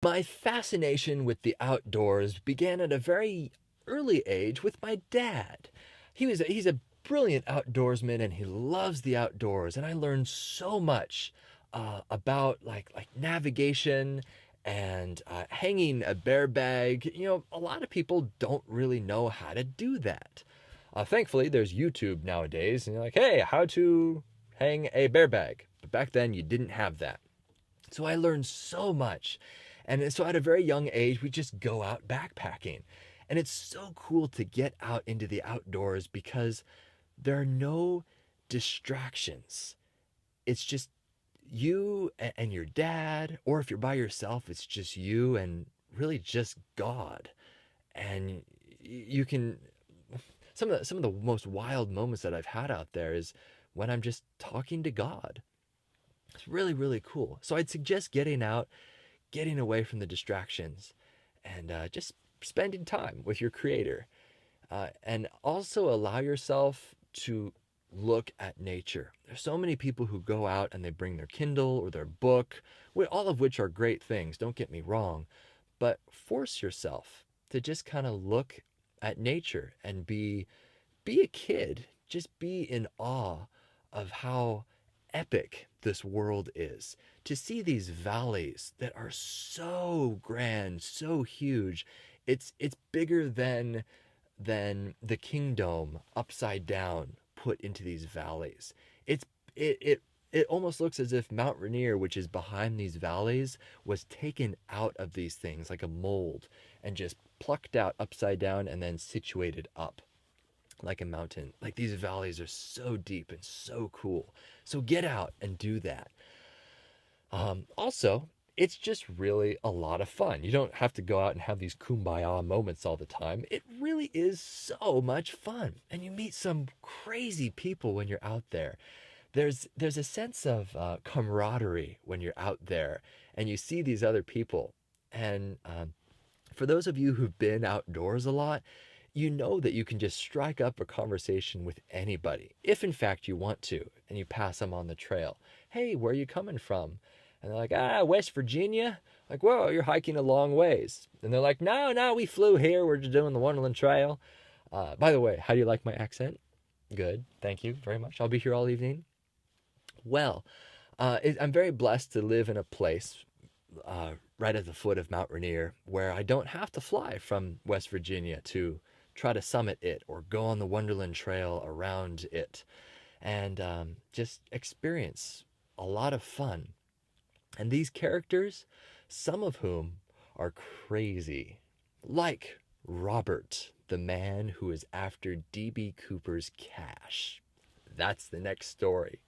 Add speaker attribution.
Speaker 1: My fascination with the outdoors began at a very early age with my dad. He's a brilliant outdoorsman and he loves the outdoors. And I learned so much about like navigation and hanging a bear bag. You know, a lot of people don't really know how to do that. Thankfully, there's YouTube nowadays, and you're like, hey, how to hang a bear bag. But back then, you didn't have that. So I learned so much. And so at a very young age, we just go out backpacking. And it's so cool to get out into the outdoors because there are no distractions. It's just you and your dad, or if you're by yourself, it's just you and really just God. And you can some of the most wild moments that I've had out there is when I'm just talking to God. It's really, really cool. So I'd suggest getting out, getting away from the distractions, and just spending time with your creator. And also allow yourself to look at nature. There's so many people who go out and they bring their Kindle or their book, all of which are great things, don't get me wrong, but force yourself to just kind of look at nature and be a kid. Just be in awe of how epic this world is. To see these valleys that are so grand, so huge. It's bigger than the kingdom upside down put into these valleys. It's it almost looks as if Mount Rainier, which is behind these valleys, was taken out of these things like a mold and just plucked out upside down and then situated up like a mountain. Like these valleys are so deep and so cool. So get out and do that. Also, it's just really a lot of fun. You don't have to go out and have these kumbaya moments all the time. It really is so much fun. And you meet some crazy people when you're out there. There's a sense of camaraderie when you're out there and you see these other people. And for those of you who've been outdoors a lot, you know that you can just strike up a conversation with anybody, if in fact you want to, and you pass them on the trail. Hey, where are you coming from? And they're like, West Virginia. Like, whoa, you're hiking a long ways. And they're like, no, we flew here. We're just doing the Wonderland Trail. By the way, how do you like my accent? Good. Thank you very much. I'll be here all evening. Well, I'm very blessed to live in a place right at the foot of Mount Rainier where I don't have to fly from West Virginia to try to summit it or go on the Wonderland Trail around it and just experience a lot of fun. And these characters, some of whom are crazy, like Robert, the man who is after D.B. Cooper's cash. That's the next story.